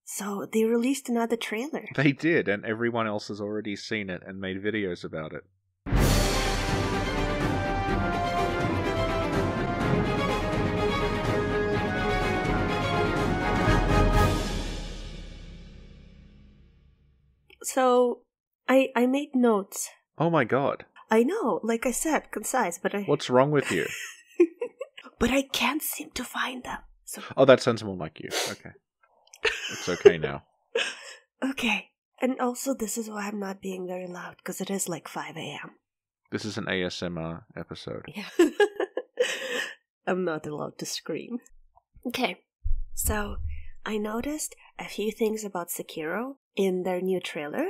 So they released another trailer. They did, and everyone else has already seen it and made videos about it. So I made notes. Oh my god. I know, like I said, concise, but What's wrong with you? But I can't seem to find them. So... Oh, that sounds more like you. Okay. It's okay now. Okay. And also, this is why I'm not being very loud, because it is like 5 a.m. This is an ASMR episode. Yeah. I'm not allowed to scream. Okay. So, I noticed a few things about Sekiro in their new trailer.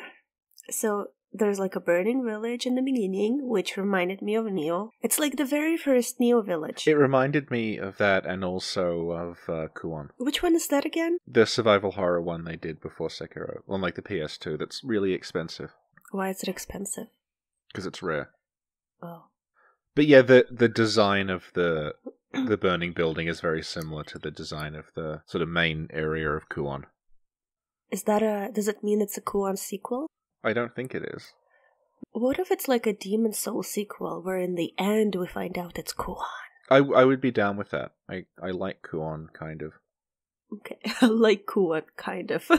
So, there's like a burning village in the beginning, which reminded me of Neo. It's like the very first Neo village. It reminded me of that and also of Kuon. Which one is that again? The survival horror one they did before Sekiro. On like the PS2, that's really expensive. Why is it expensive? Because it's rare. Oh. But yeah, the design of the burning building is very similar to the design of the sort of main area of Kuon. Does it mean it's a Kuon sequel? I don't think it is. What if it's like a Demon Soul sequel, where in the end we find out it's Kuon? I would be down with that. I like Kuon, kind of. Okay, I like Kuon, kind of.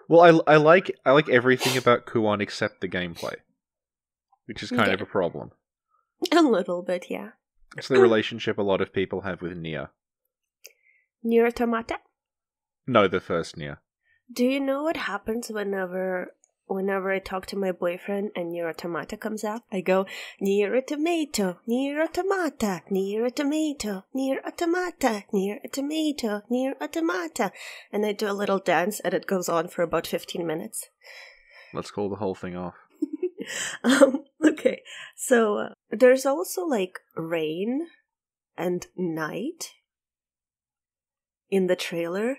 Well, I like everything about Kuon except the gameplay, which is kind of a problem. A little bit, yeah. It's the relationship a lot of people have with Nier. Nier Automata? No, the first Nier. Do you know what happens whenever I talk to my boyfriend and Nier Automata comes up? I go, Nier a tomato, Nier Automata, Nier a tomato, Nier Automata, Nier a tomato, Nier Automata. And I do a little dance and it goes on for about 15 minutes. Let's call the whole thing off. Okay, so there's also like rain and night in the trailer,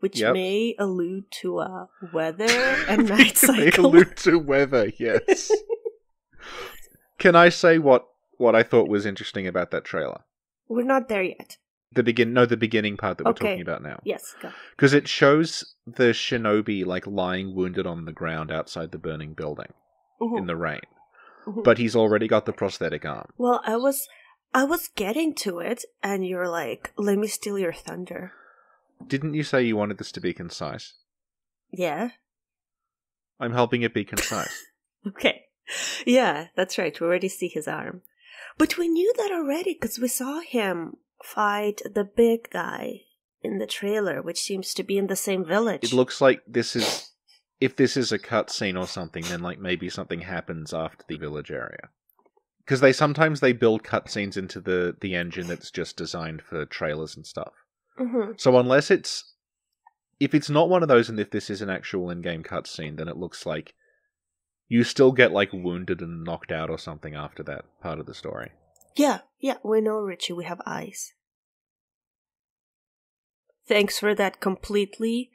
which may allude to weather and night cycle. May allude to weather, yes. Can I say what I thought was interesting about that trailer? We're not there yet. The beginning part that we're talking about now. Yes, go. Because it shows the shinobi like lying wounded on the ground outside the burning building in the rain. But he's already got the prosthetic arm. Well, I was getting to it, and you're like, let me steal your thunder. Didn't you say you wanted this to be concise? Yeah. I'm helping it be concise. Okay. Yeah, that's right. We already see his arm. But we knew that already, because we saw him fight the big guy in the trailer, which seems to be in the same village. It looks like this is... If this is a cutscene or something, then like maybe something happens after the village area. Because sometimes they build cutscenes into the engine that's just designed for trailers and stuff. Mm-hmm. So if it's not one of those and if this is an actual in-game cutscene, then it looks like you still get like wounded and knocked out or something after that part of the story. Yeah, we know, Richie, we have eyes. Thanks for that completely.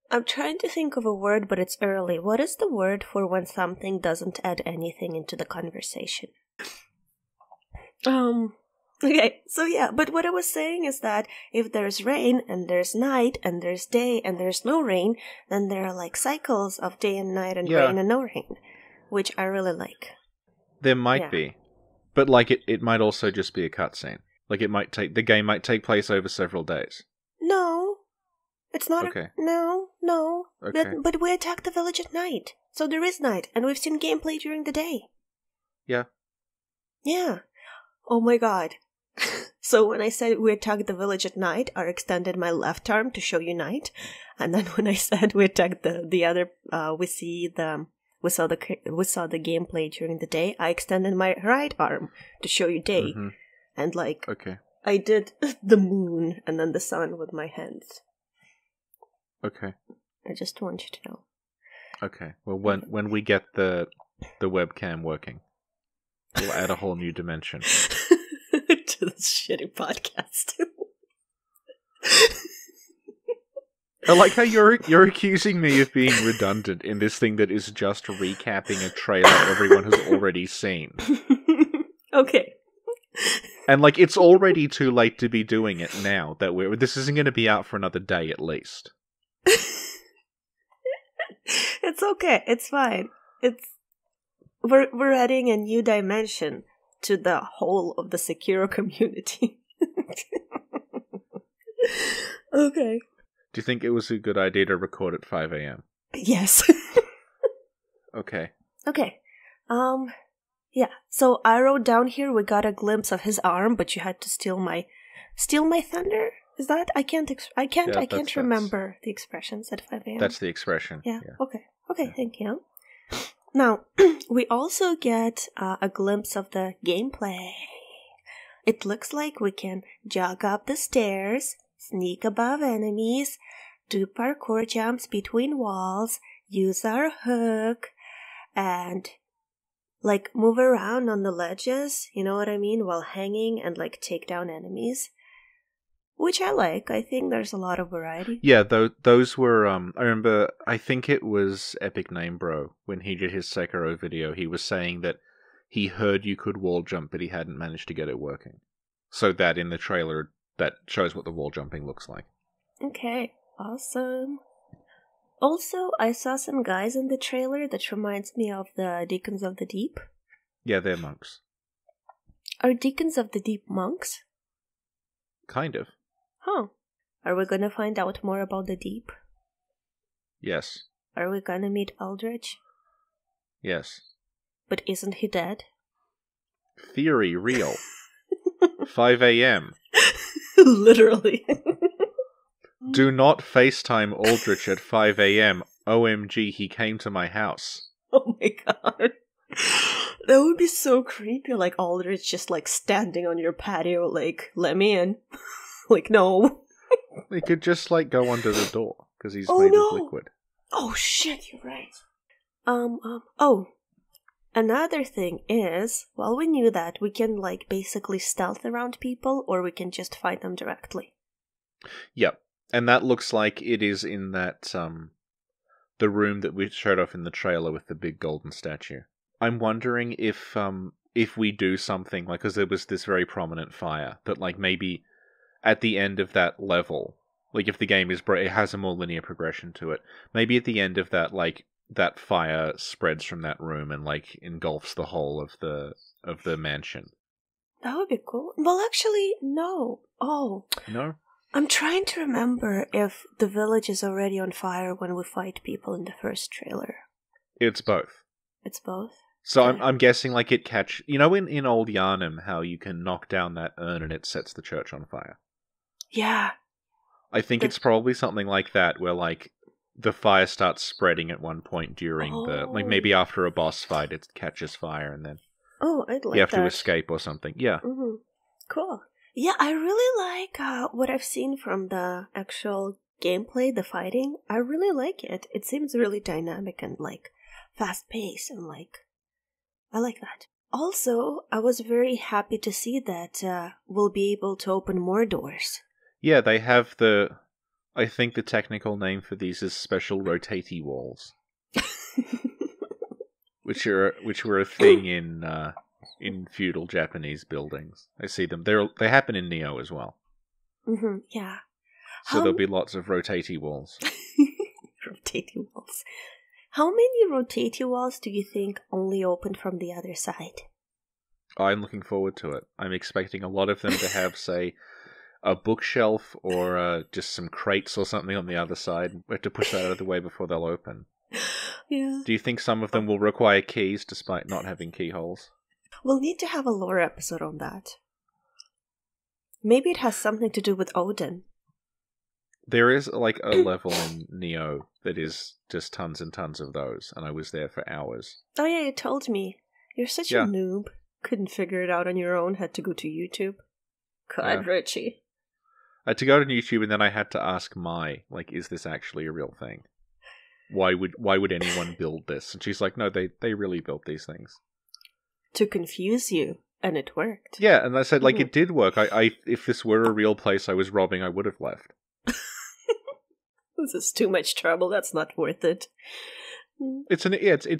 I'm trying to think of a word, but it's early. What is the word for when something doesn't add anything into the conversation? Okay, so yeah, but what I was saying is that if there's rain, and there's night, and there's day, and there's no rain, then there are like cycles of day and night and rain and no rain, which I really like. There might be, but like it might also just be a cutscene. Like the game might take place over several days. No. It's not okay. No. Okay. But we attacked the village at night. So there is night, and we've seen gameplay during the day. Yeah. Yeah. Oh my god. So when I said we attacked the village at night, I extended my left arm to show you night. And then when I said we attacked the other, we saw the gameplay during the day, I extended my right arm to show you day. Mm-hmm. And like, okay. I did the moon and then the sun with my hands. Okay. I just want you to know. Okay. Well, when we get the webcam working, we'll add a whole new dimension to this shitty podcast. I like how you're accusing me of being redundant in this thing that is just recapping a trailer everyone has already seen. Okay. And, like, it's already too late to be doing it now. This isn't going to be out for another day at least. It's okay. It's fine. We're adding a new dimension to the whole of the Sekiro community. Okay. Do you think it was a good idea to record at 5 a.m.? Yes. Okay. Okay. Yeah. So I wrote down here we got a glimpse of his arm, but you had to steal my thunder. Is that I can't remember the expressions at 5 a.m. That's the expression. Yeah. Okay. Thank you. Now we also get a glimpse of the gameplay. It looks like we can jog up the stairs, sneak above enemies, do parkour jumps between walls, use our hook, and like move around on the ledges, you know what I mean, while hanging and like take down enemies. Which I like. I think there's a lot of variety. Yeah, those were, I remember, I think it was Epic Name Bro, when he did his Sekiro video, he was saying that he heard you could wall jump, but he hadn't managed to get it working. So that in the trailer, that shows what the wall jumping looks like. Okay, awesome. Also, I saw some guys in the trailer that reminds me of the Deacons of the Deep. Yeah, they're monks. Are Deacons of the Deep monks? Kind of. Huh. Are we gonna find out more about the Deep? Yes. Are we gonna meet Aldrich? Yes. But isn't he dead? Theory real. 5 a.m. Literally. Do not FaceTime Aldrich at 5 a.m. OMG, he came to my house. Oh my god. That would be so creepy, like Aldrich just like standing on your patio, like, let me in. Like, no. He could just like go under the door, because he's made of liquid. Oh shit, you're right. Oh. Another thing is, well, we knew that we can like basically stealth around people, or we can just fight them directly. Yep. And that looks like it is in that, the room that we showed off in the trailer with the big golden statue. I'm wondering if we do something, like, because there was this very prominent fire, that, like, maybe at the end of that level, like, if the game is, it has a more linear progression to it, maybe at the end of that, like, that fire spreads from that room and, like, engulfs the whole of the mansion. That would be cool. Well, actually, no. Oh. No? I'm trying to remember if the village is already on fire when we fight people in the first trailer. It's both. It's both? So I'm guessing, like, it catch... You know in Old Yarnum how you can knock down that urn and it sets the church on fire? Yeah. I think it's probably something like that, where, like, the fire starts spreading at one point during like, maybe after a boss fight it catches fire and then... Oh, I'd like that. You have to escape or something, yeah. Mm-hmm. Cool. Yeah, I really like what I've seen from the actual gameplay, the fighting. I really like it. It seems really dynamic and, like, fast-paced and, like, I like that. Also, I was very happy to see that we'll be able to open more doors. Yeah, they have I think the technical name for these is special rotatey walls. which were a thing in feudal Japanese buildings. I see them. They happen in Neo as well. Mm-hmm, yeah. So there'll be lots of rotatey walls. Rotatey walls. How many rotatey walls do you think only open from the other side? I'm looking forward to it. I'm expecting a lot of them to have, say, a bookshelf or just some crates or something on the other side. We have to push that out of the way before they'll open. Yeah. Do you think some of them will require keys despite not having keyholes? We'll need to have a lore episode on that. Maybe it has something to do with Odin. There is, like, a level in Neo that is just tons and tons of those, and I was there for hours. Oh yeah, you told me. You're such a noob. Couldn't figure it out on your own, had to go to YouTube. God, Richie. I had to go to YouTube, and then I had to ask like, is this actually a real thing? Why would anyone build this? And she's like, no, they really built these things. To confuse you, and it worked. Yeah, and I said, like, it did work. I if this were a real place I was robbing, I would have left. This is too much trouble, that's not worth it. It's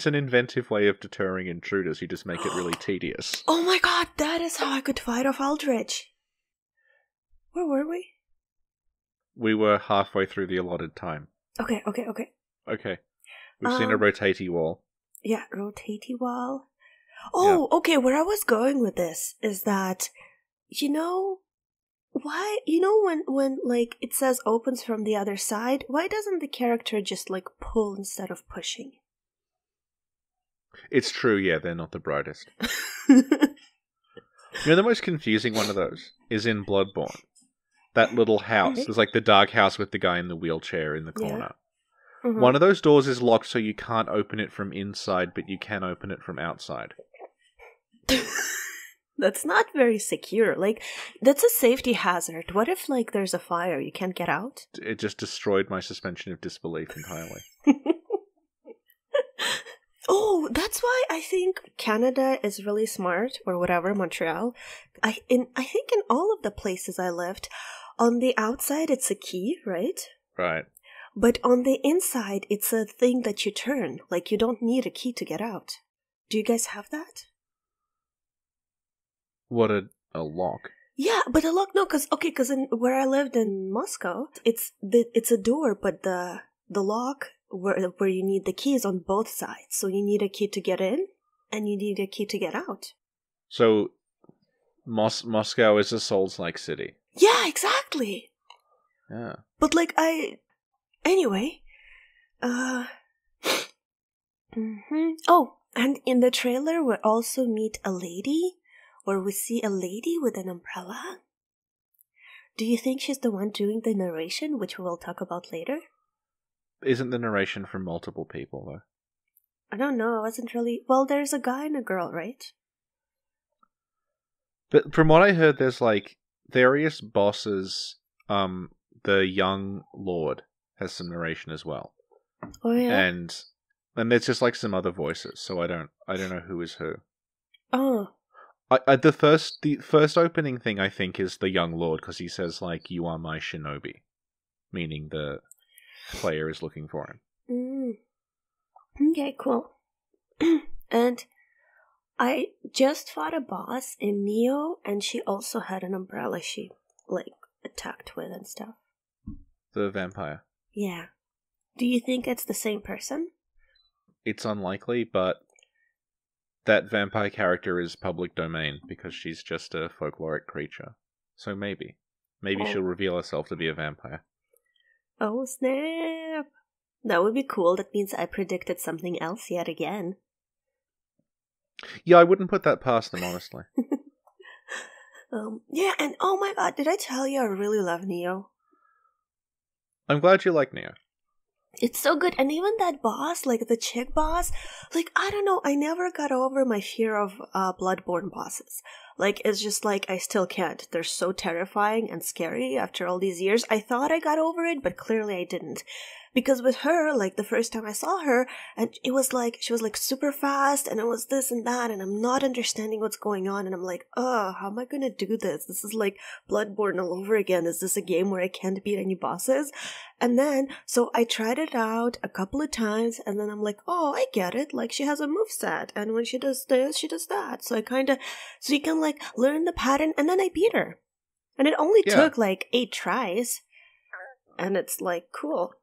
an inventive way of deterring intruders. You just make it really tedious. Oh my god, that is how I could fight off Aldrich. Where were we? We were halfway through the allotted time. Okay. Okay. We've seen a rotatey wall. Yeah, rotatey wall. Oh, yeah. Okay, where I was going with this is that, why, when like, it says opens from the other side, why doesn't the character just, like, pull instead of pushing? It's true, yeah, they're not the brightest. The most confusing one of those is in Bloodborne. That little house. There's like the dark house with the guy in the wheelchair in the corner. Yeah. Mm-hmm. One of those doors is locked so you can't open it from inside, but you can open it from outside. That's not very secure. Like, that's a safety hazard. What if, like, there's a fire? You can't get out? It just destroyed my suspension of disbelief entirely. Oh, that's why I think Canada is really smart, or whatever, Montreal. I think in all of the places I lived, on the outside it's a key, right? Right. But on the inside, it's a thing that you turn. Like, you don't need a key to get out. Do you guys have that? What, a lock? Yeah, but a lock, no, because where I lived in Moscow, it's a door, but the lock where you need the keys on both sides. So you need a key to get in, and you need a key to get out. So Moscow is a Souls-like city. Yeah, exactly. Yeah. But anyway, mm-hmm. Oh, and in the trailer we also meet a lady, or we see a lady with an umbrella. Do you think she's the one doing the narration, which we will talk about later? Isn't the narration from multiple people, though? I don't know. I wasn't really... Well, there's a guy and a girl, right? But from what I heard, there's, like, various bosses. The young lord has some narration as well. Oh, yeah? And there's just, like, some other voices, so I don't know who is who. Oh. The first opening thing, I think, is the young lord, because he says, like, "You are my shinobi," meaning the player is looking for him. Okay, cool. And I just fought a boss in Neo, and she also had an umbrella she, like, attacked with and stuff. The vampire. Yeah. Do you think it's the same person? It's unlikely, but that vampire character is public domain because she's just a folkloric creature. So maybe she'll reveal herself to be a vampire. Oh, snap! That would be cool. That means I predicted something else yet again. Yeah, I wouldn't put that past them, honestly. Yeah, and oh my god, did I tell you I really love Neo? I'm glad you like Neo. It's so good, and even that boss, like the chick boss, like, I don't know, I never got over my fear of Bloodborne bosses. Like, it's just like, I still can't. They're so terrifying and scary after all these years. I thought I got over it, but clearly I didn't. Because with her, like, the first time I saw her, and it was like, she was like super fast, and it was this and that, and I'm not understanding what's going on, and I'm like, how am I gonna do this? This is like Bloodborne all over again. Is this a game where I can't beat any bosses? And then, so I tried it out a couple of times, and then I'm like, oh, I get it. Like, she has a moveset, and when she does this, she does that. So so you can, like, learn the pattern, and then I beat her. And it only took, like, 8 tries. And it's, like, cool.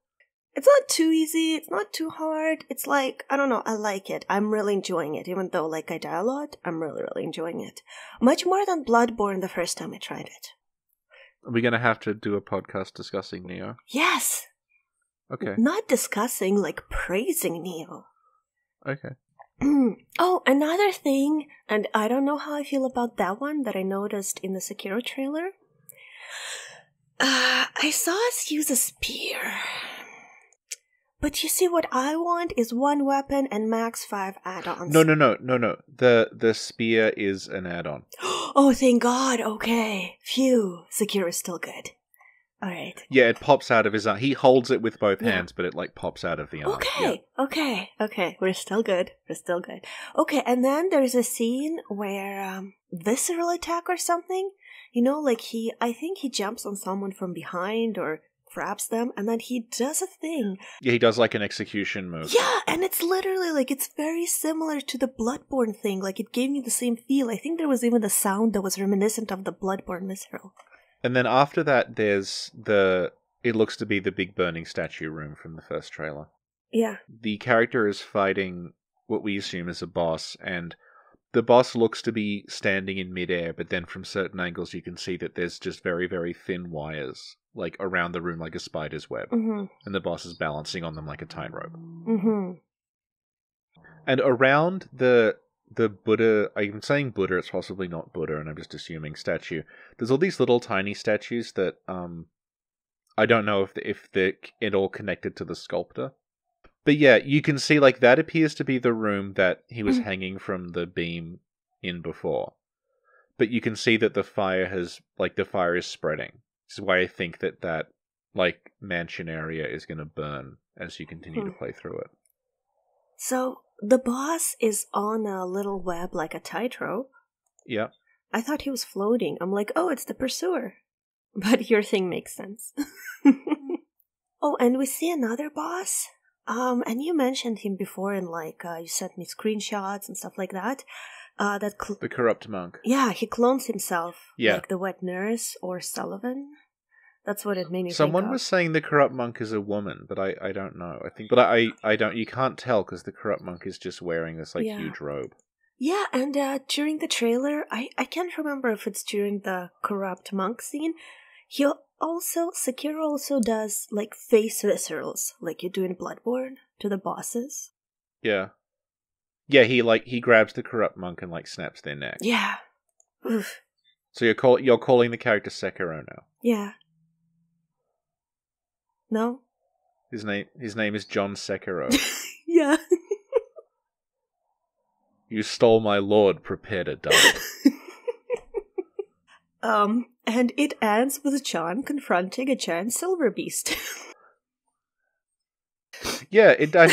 It's not too easy, it's not too hard, it's like, I don't know, I like it. I'm really enjoying it, even though, like, I die a lot, I'm really, really enjoying it. Much more than Bloodborne the first time I tried it. Are we gonna have to do a podcast discussing Neo? Yes! Okay. Not discussing, like, praising Neo. Okay. Oh, another thing, and I don't know how I feel about that one that I noticed in the Sekiro trailer. I saw us use a spear. But you see, what I want is 1 weapon and max 5 add-ons. No. The spear is an add-on. Oh, thank God. Okay. Phew. Sekiro is still good. Alright. Yeah, it pops out of his arm. He holds it with both hands, but it, like, pops out of the arm. Okay. We're still good. Okay, and then there's a scene where, visceral attack or something. You know, like I think he jumps on someone from behind or grabs them, and then he does a thing. Yeah, he does like an execution move. Yeah, and it's literally like, it's very similar to the Bloodborne thing. Like, it gave me the same feel. I think there was even a sound that was reminiscent of the Bloodborne visceral. And then after that, there's it looks to be the big burning statue room from the first trailer. Yeah. The character is fighting what we assume is a boss, and the boss looks to be standing in midair, but then from certain angles you can see that there's just very, very thin wires, like around the room like a spider's web. Mm-hmm. And the boss is balancing on them like a tightrope. Mm-hmm. And around the Buddha, I'm saying Buddha, it's possibly not Buddha, and I'm just assuming statue. There's all these little tiny statues that I don't know if they're at all connected to the sculptor. But yeah, you can see like that appears to be the room that he was hanging from the beam in before. But you can see that the fire is spreading. This is why I think that like mansion area is going to burn as you continue to play through it. So the boss is on a little web like a tightrope. Yeah. I thought he was floating. I'm like, oh, it's the pursuer. But your thing makes sense. Oh, and we see another boss. And you mentioned him before in like, you sent me screenshots and stuff like that. The corrupt monk. Yeah, he clones himself. Yeah. Like the wet nurse or Sullivan. That's what it made me Someone think of. was saying the corrupt monk is a woman, but I don't know. I don't, you can't tell because the corrupt monk is just wearing this like huge robe. Yeah, and during the trailer, I can't remember if it's during the corrupt monk scene, Sekiro also does like face viscerals, like you do in Bloodborne, to the bosses. Yeah. Yeah, he grabs the corrupt monk and like snaps their neck. Yeah. Oof. So you're calling the character Sekiro now. Yeah. No? His name is John Sekiro. Yeah. You stole my lord, prepare to die. And it ends with John confronting a giant silver beast. Yeah, it does.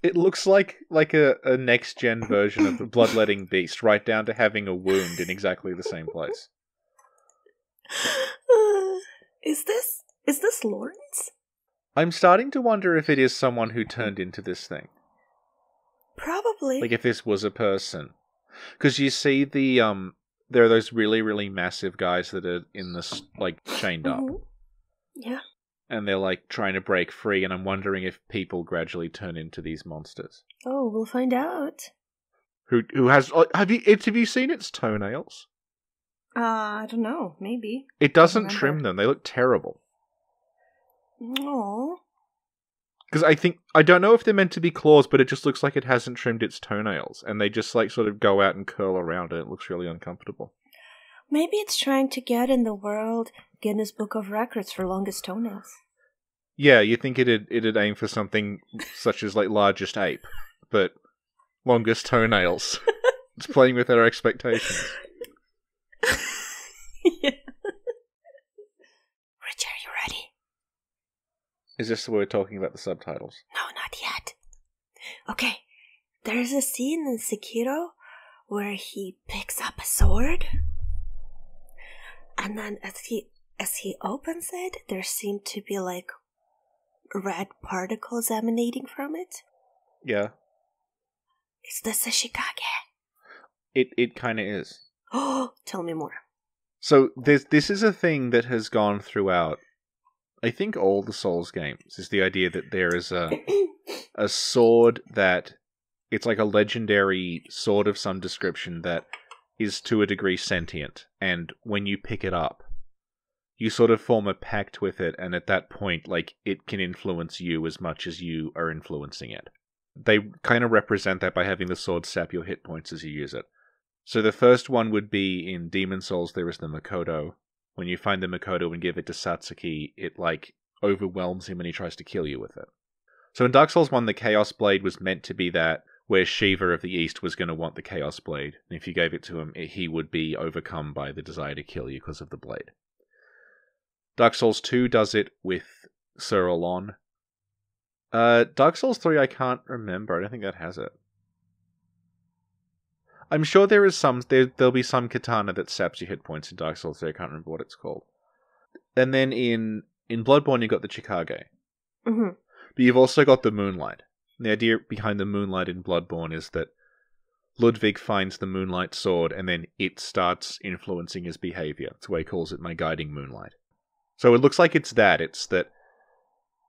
It looks like a next gen version of the bloodletting beast, right down to having a wound in exactly the same place. Is this Lawrence? I'm starting to wonder if it is someone who turned into this thing. Probably. Like if this was a person, because you see there are those really, really massive guys that are in this, like, chained up. Yeah. And they're, like, trying to break free, and I'm wondering if people gradually turn into these monsters. Oh, we'll find out. Who has... Have you seen its toenails? I don't know. Maybe. It doesn't trim them. They look terrible. No. Because I don't know if they're meant to be claws, but it just looks like it hasn't trimmed its toenails. And they just, like, sort of go out and curl around, and it looks really uncomfortable. Maybe it's trying to get in the World Guinness Book of Records for longest toenails. Yeah, you think it'd aim for something such as, like, largest ape, but longest toenails. It's playing with our expectations. Yeah. Richie, are you ready? Is this where we're talking about the subtitles? No, not yet. Okay, there's a scene in Sekiro where he picks up a sword, and then as he opens it, there seem to be like red particles emanating from it. Yeah. Is this a Shikage? It kind of is. Oh, tell me more. So this is a thing that has gone throughout, I think, all the Souls games, is the idea that there is a sword that, it's like a legendary sword of some description that is to a degree sentient, and when you pick it up, you sort of form a pact with it, and at that point, like, it can influence you as much as you are influencing it. They kind of represent that by having the sword sap your hit points as you use it. So the first one would be in Demon Souls, there is the Makoto. When you find the Makoto and give it to Satsuki, it, like, overwhelms him and he tries to kill you with it. So in Dark Souls 1, the Chaos Blade was meant to be that, where Shiva of the East was going to want the Chaos Blade, and if you gave it to him, he would be overcome by the desire to kill you because of the blade. Dark Souls 2 does it with Sir Olon. Dark Souls 3 I can't remember, I don't think that has it. I'm sure there'll be some katana that saps your hit points in Dark Souls 3, I can't remember what it's called. And then in in Bloodborne, you've got the Chikage. Mm-hmm. But you've also got the Moonlight. And the idea behind the Moonlight in Bloodborne is that Ludwig finds the Moonlight Sword, and then it starts influencing his behavior. That's why he calls it my guiding moonlight. So it looks like it's that. It's that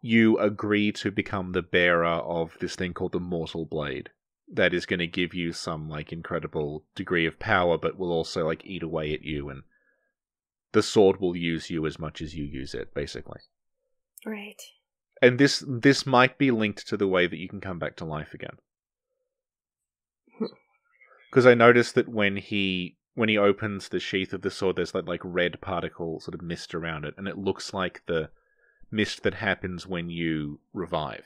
you agree to become the bearer of this thing called the Mortal Blade. That is going to give you some, like, incredible degree of power, but will also, like, eat away at you, and the sword will use you as much as you use it, basically. Right. And this might be linked to the way that you can come back to life again. Because I noticed that when he opens the sheath of the sword, there's that, like, red particle sort of mist around it, and it looks like the mist that happens when you revive.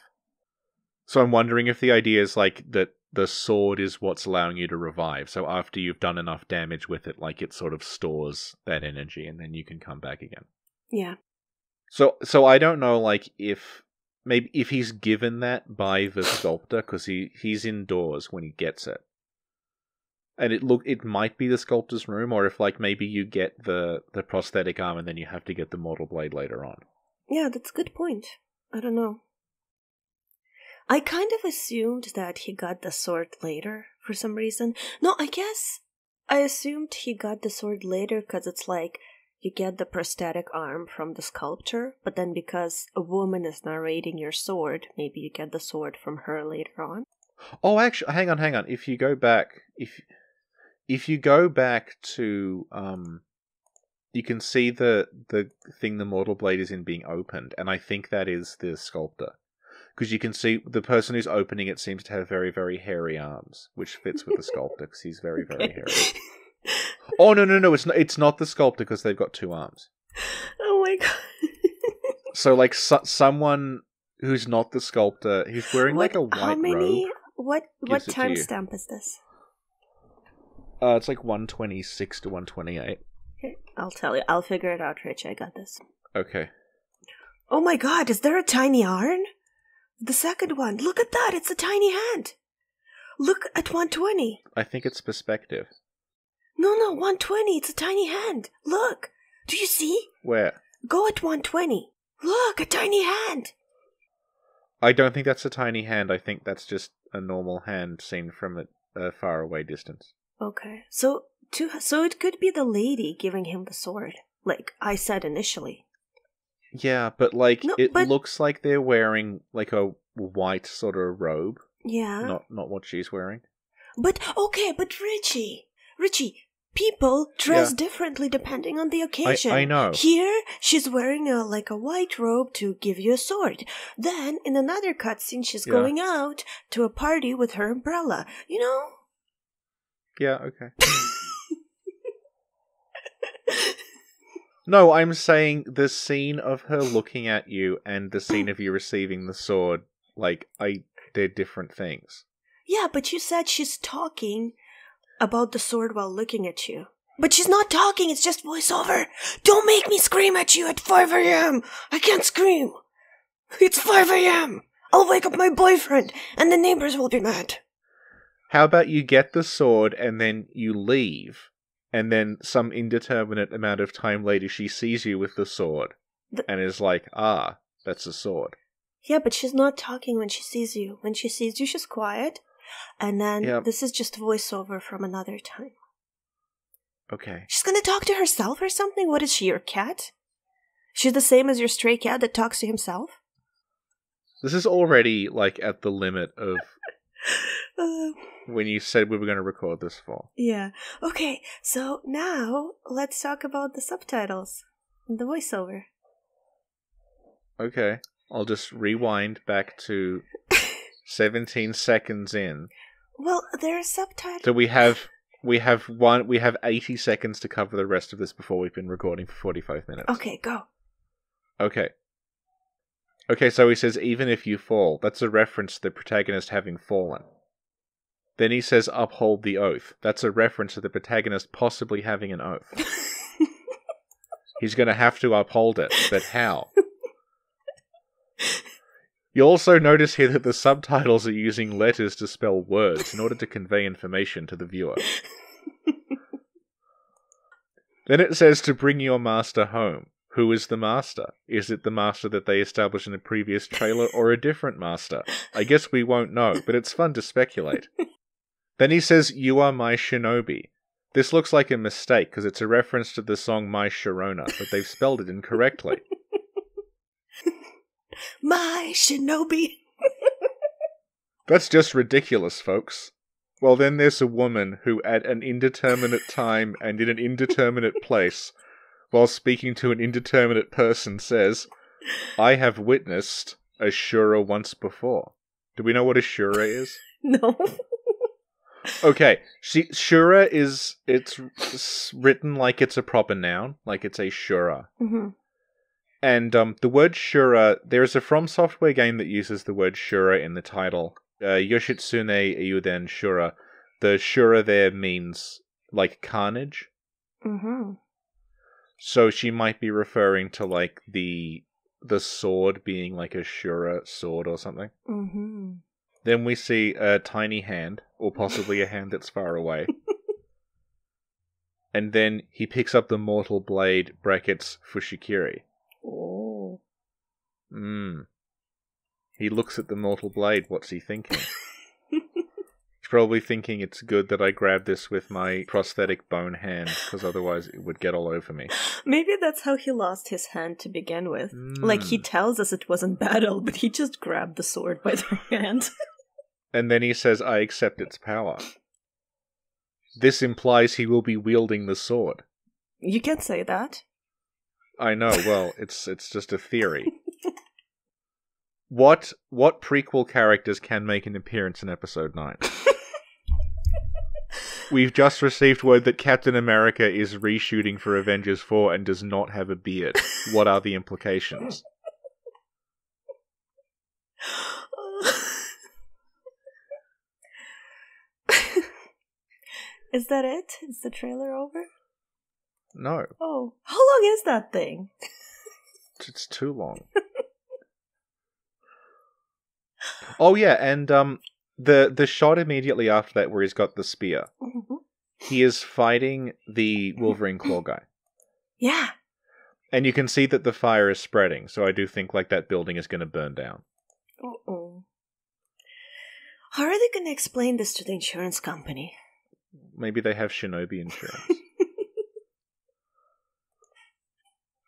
So I'm wondering if the idea is, like, that the sword is what's allowing you to revive. So after you've done enough damage with it, like, it sort of stores that energy, and then you can come back again. Yeah. So I don't know, like, if he's given that by the sculptor, because he's indoors when he gets it. And it might be the sculptor's room, or if, like, maybe you get the prosthetic arm and then you have to get the Mortal Blade later on. Yeah, that's a good point. I don't know. I kind of assumed that he got the sword later for some reason. No, I guess I assumed he got the sword later because it's like you get the prosthetic arm from the sculptor, but then because a woman is narrating your sword, maybe you get the sword from her later on. Oh, actually, hang on. If you go back, if you go back to, you can see the thing the Mortal Blade is in being opened, and I think that is the sculptor. Because you can see the person who's opening it seems to have very, very hairy arms, which fits with the sculptor, because he's very, very hairy. Oh, no, it's not the sculptor, because they've got two arms. Oh my god. So, like, someone who's not the sculptor, who's wearing, like, a white robe. What timestamp is this? It's like 126 to 128. Okay, I'll tell you. I'll figure it out, Rich. I got this. Okay. Oh my god, is there a tiny arm? The second one. Look at that. It's a tiny hand. Look at 120. I think it's perspective. No, 120. It's a tiny hand. Look. Do you see? Where? Go at 120. Look, a tiny hand. I don't think that's a tiny hand. I think that's just a normal hand seen from a far away distance. Okay. So it could be the lady giving him the sword, like I said initially. Yeah, but, like, looks like they're wearing, like, a white sort of robe. Yeah. Not what she's wearing. But Richie, people dress differently depending on the occasion. I know. Here, she's wearing a white robe to give you a sword. Then, in another cutscene, she's going out to a party with her umbrella. You know? Yeah, okay. No, I'm saying the scene of her looking at you and the scene of you receiving the sword, like, they're different things. Yeah, but you said she's talking about the sword while looking at you. But she's not talking, it's just voiceover. Don't make me scream at you at 5 a.m. I can't scream. It's 5 a.m. I'll wake up my boyfriend, and the neighbors will be mad. How about you get the sword and then you leave, and then some indeterminate amount of time later she sees you with the sword, and is like, that's a sword. Yeah, but she's not talking when she sees you. When she sees you, she's quiet. And then this is just voiceover from another time. Okay. She's gonna talk to herself or something? What is she, your cat? She's the same as your stray cat that talks to himself? This is already, like, at the limit of when you said we were going to record this for. Yeah. Okay, so now let's talk about the subtitles and the voiceover. Okay. I'll just rewind back to 17 seconds in. Well, there are subtitles. So we have 80 seconds to cover the rest of this before we've been recording for 45 minutes. Okay, go. Okay, so he says, even if you fall. That's a reference to the protagonist having fallen. Then he says, uphold the oath. That's a reference to the protagonist possibly having an oath. He's going to have to uphold it, but how? You also notice here that the subtitles are using letters to spell words in order to convey information to the viewer. Then it says to bring your master home. Who is the master? Is it the master that they established in the previous trailer, or a different master? I guess we won't know, but it's fun to speculate. Then he says, "You are my shinobi." This looks like a mistake, because it's a reference to the song My Sharona, but they've spelled it incorrectly. My shinobi! That's just ridiculous, folks. Well, then there's a woman who, at an indeterminate time and in an indeterminate place, while speaking to an indeterminate person, says, "I have witnessed a Shura once before." Do we know what a Shura is? No. Okay, Shura is, it's written like it's a proper noun, like it's a Shura. Mm-hmm. And the word Shura, there is a From Software game that uses the word Shura in the title. Yoshitsune Iuden Shura. The Shura there means, like, carnage. Mm-hmm. So she might be referring to, like, the sword being like a Shura sword or something. Mm-hmm. Then we see a tiny hand, or possibly a hand that's far away. And then he picks up the mortal blade, brackets, Fushikiri. Oh. He looks at the mortal blade, what's he thinking? He's probably thinking it's good that I grab this with my prosthetic bone hand, because otherwise it would get all over me. Maybe that's how he lost his hand to begin with. Like, he tells us it wasn't battle, but he just grabbed the sword by the hand. And then he says, "I accept its power." This implies he will be wielding the sword. You can say that. I know, well, it's just a theory. What prequel characters can make an appearance in Episode 9? We've just received word that Captain America is reshooting for Avengers 4 and does not have a beard. What are the implications? Is that it? Is the trailer over? No. Oh, how long is that thing? It's too long. Oh yeah, and the shot immediately after that where he's got the spear. Mm-hmm. He is fighting the Wolverine Claw guy. Yeah. And you can see that the fire is spreading, so I do think like that building is going to burn down. Uh-oh. How are they going to explain this to the insurance company? Maybe they have Shinobi insurance.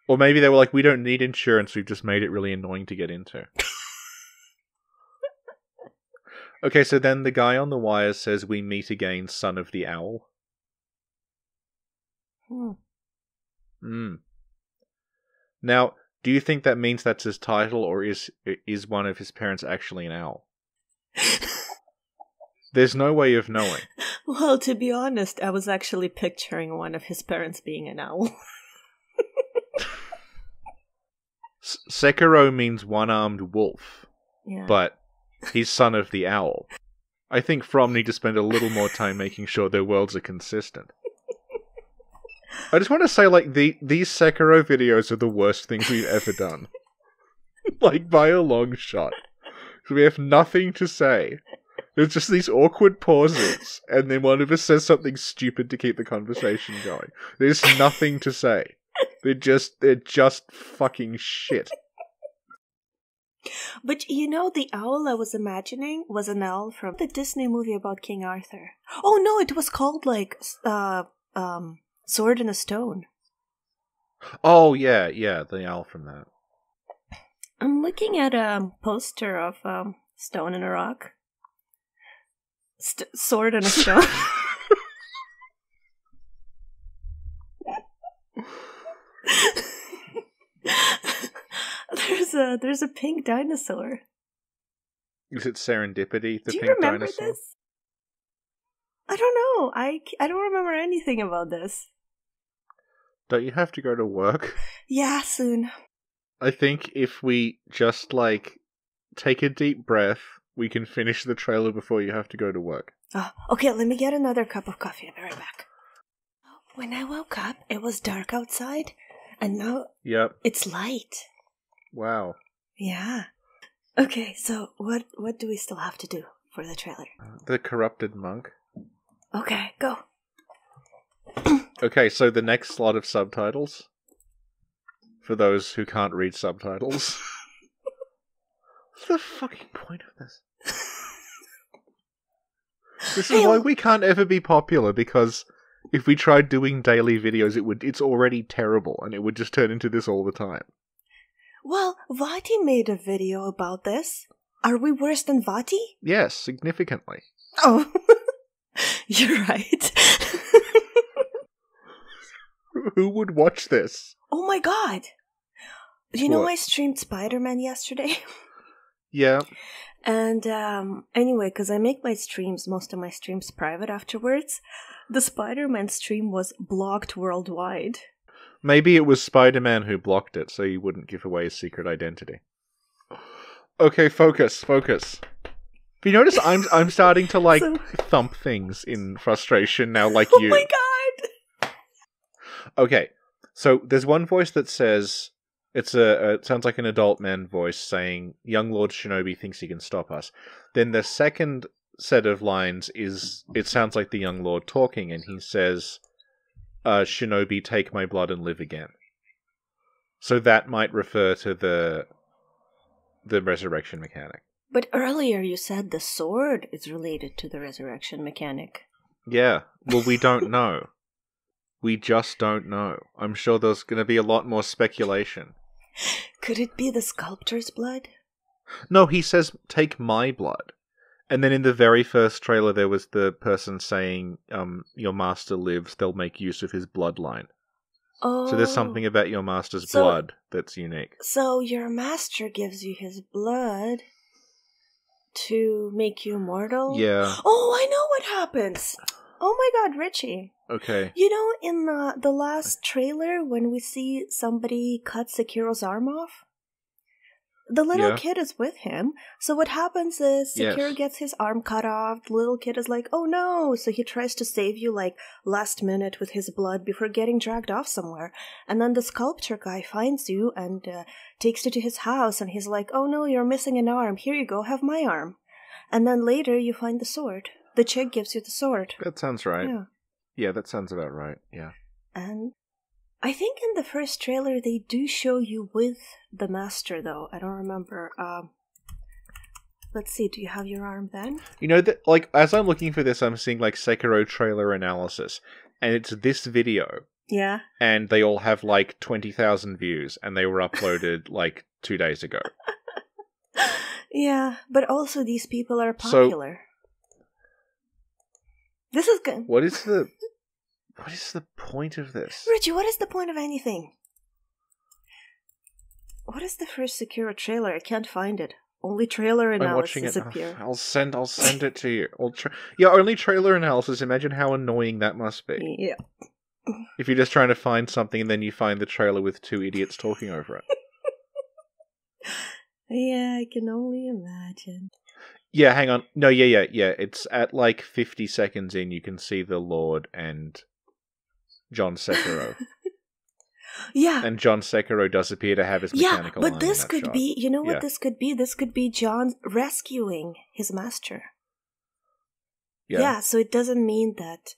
Or maybe they were like, we don't need insurance, we've just made it really annoying to get into. Okay, so then the guy on the wire says, "We meet again, son of the owl." Now, do you think that means that's his title, or is one of his parents actually an owl? There's no way of knowing. Well, to be honest, I was actually picturing one of his parents being an owl. Sekiro means one-armed wolf, Yeah. but he's son of the owl. I think From need to spend a little more time making sure their worlds are consistent. I just want to say, like, these Sekiro videos are the worst things we've ever done. Like, by a long shot. So we have nothing to say. There's just these awkward pauses, and then one of us says something stupid to keep the conversation going. There's nothing to say. They're just fucking shit. But you know, the owl I was imagining was an owl from the Disney movie about King Arthur. Oh no, it was called like Sword in a Stone. Oh yeah, the owl from that. I'm looking at a poster of Stone in a Rock. Sword in a Stone. There's a pink dinosaur. Is it Serendipity, the Do you pink remember dinosaur? this? I don't know. I don't remember anything about this. Don't you have to go to work? Yeah, soon. I think if we just, like, take a deep breath, we can finish the trailer before you have to go to work. Oh, okay, let me get another cup of coffee. I'll be right back. When I woke up, it was dark outside, and now it's light. Wow. Yeah. Okay, so what do we still have to do for the trailer? The corrupted monk. Okay, go. Okay, so the next slot of subtitles. for those who can't read subtitles. What's the fucking point of this? This is why we can't ever be popular, because if we tried doing daily videos, it's already terrible, and it would just turn into this all the time. Well, Vati made a video about this. Are we worse than Vati? Yes, significantly. Oh, you're right. Who would watch this? Oh my god. You know I streamed Spider-Man yesterday? Yeah. And anyway, because I make most of my streams private afterwards, the Spider-Man stream was blocked worldwide. Maybe it was Spider-Man who blocked it, so he wouldn't give away his secret identity. Okay, focus. If you notice, I'm starting to thump things in frustration now, like you. Oh my god! Okay, so there's one voice that says, it sounds like an adult man voice saying, "Young Lord Shinobi thinks he can stop us." Then the second set of lines it sounds like the young lord talking, and he says, "Shinobi, take my blood and live again." So that might refer to the resurrection mechanic. But earlier you said the sword is related to the resurrection mechanic. Yeah, well, we don't know. We just don't know. I'm sure there's going to be a lot more speculation. Could it be the sculptor's blood? No, he says, "Take my blood." And then in the very first trailer, there was the person saying, "Your master lives, they'll make use of his bloodline." Oh. So there's something about your master's blood that's unique. So your master gives you his blood to make you immortal? Yeah. Oh, I know what happens! Oh my god, Richie. Okay. You know, in the last trailer, when we see somebody cut Sekiro's arm off, the little kid is with him. So what happens is Sekiro gets his arm cut off. The little kid is like, "Oh no!" So he tries to save you last minute with his blood before getting dragged off somewhere. And then the sculptor guy finds you and takes you to his house, and he's like, "Oh no, you're missing an arm. Here you go, have my arm." And then later you find the sword. The chick gives you the sword. That sounds right. Yeah, that sounds about right, yeah. And I think in the first trailer they do show you with the master, though. I don't remember. Let's see, do you have your arm then? You know, that as I'm looking for this, I'm seeing Sekiro trailer analysis, and it's this video. Yeah. And they all have 20,000 views, and they were uploaded 2 days ago. Yeah, but also these people are popular. This is good. What is the point of this? Richie, what is the point of anything? What is the first Sekiro trailer? I can't find it. Only trailer analysis appear. I'll send it to you. Only trailer analysis. Imagine how annoying that must be. Yeah. If you're just trying to find something and then you find the trailer with two idiots talking over it. Yeah, I can only imagine. Yeah, hang on. No, yeah. It's at 50 seconds in, you can see the Lord and John Sekiro. Yeah. And John Sekiro does appear to have his mechanical arm. But this could shot. be, you know what this could be? This could be John rescuing his master. Yeah, so it doesn't mean that,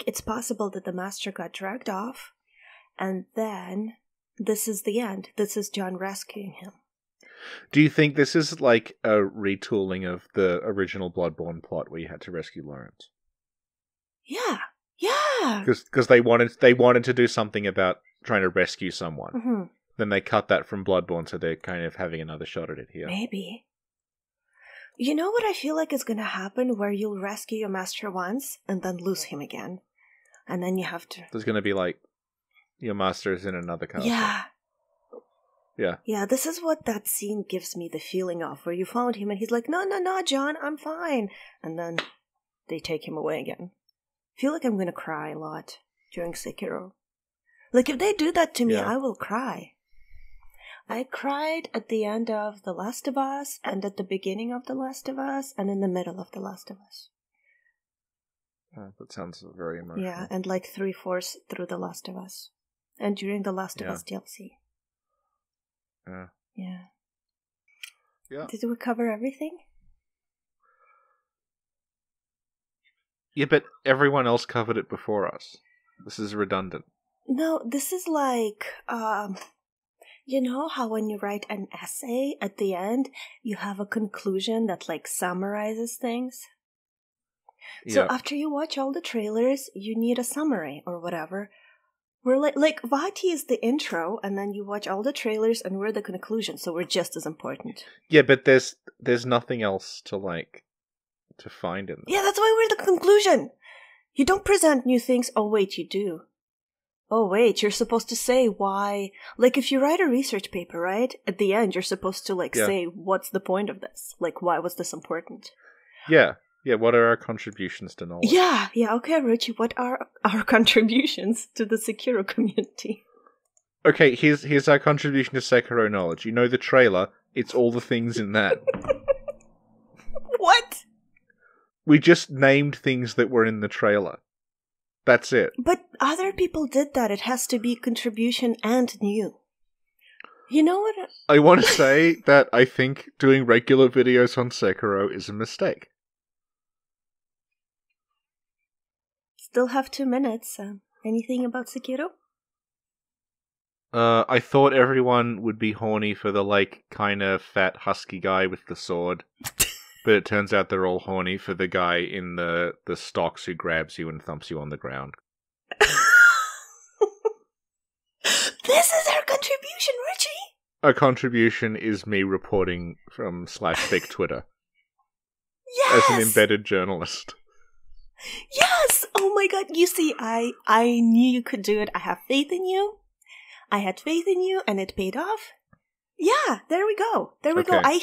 it's possible that the master got dragged off, and then this is the end. This is John rescuing him. Do you think this is a retooling of the original Bloodborne plot where you had to rescue Lawrence? Yeah. Because they wanted to do something about trying to rescue someone. Mm-hmm. Then they cut that from Bloodborne, so they're kind of having another shot at it here. Maybe. You know what I feel like is going to happen, where you'll rescue your master once and then lose him again, and then you have to. There's going to be your master is in another castle. Yeah. Yeah, this is what that scene gives me the feeling of, where you found him and he's like, no, John, I'm fine. And then they take him away again. I feel like I'm going to cry a lot during Sekiro. If they do that to me, I will cry. I cried at the end of The Last of Us, and at the beginning of The Last of Us, and in the middle of The Last of Us. That sounds very emotional. Yeah, and 3/4 through The Last of Us. And during The Last of Us DLC. Yeah. Did we cover everything? Yeah, but everyone else covered it before us. This is redundant. No, this is You know how when you write an essay at the end, you have a conclusion that like summarizes things? So Yeah. after you watch all the trailers, you need a summary or whatever. We're like Vati is the intro, and then you watch all the trailers, and we're the conclusion. So we're just as important. Yeah, but there's nothing else to find in there. Yeah, that's why we're the conclusion. You don't present new things. Oh wait, you do. Oh wait, you're supposed to say why. Like if you write a research paper, right? At the end, you're supposed to say what's the point of this? Like why was this important? Yeah. Yeah, what are our contributions to knowledge? Yeah, okay, Richie, what are our contributions to the Sekiro community? Okay, here's our contribution to Sekiro knowledge. You know the trailer, it's all the things in that. What? We just named things that were in the trailer. That's it. But other people did that. It has to be contribution and new. You know what? I want to say that I think doing regular videos on Sekiro is a mistake. Still have 2 minutes. Anything about Sekiro? I thought everyone would be horny for the, kind of fat, husky guy with the sword. But it turns out they're all horny for the guy in the stocks who grabs you and thumps you on the ground. This is our contribution, Richie! Our contribution is me reporting from /fake Twitter. Yes! As an embedded journalist. Yes! Oh my god, you see, I knew you could do it. I have faith in you. I had faith in you, and it paid off. Yeah, there we go. There we go. I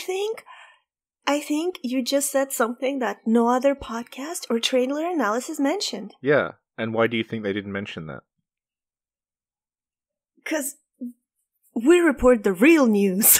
think you just said something that no other podcast or trailer analysis mentioned. Yeah, and why do you think they didn't mention that? Because we report the real news.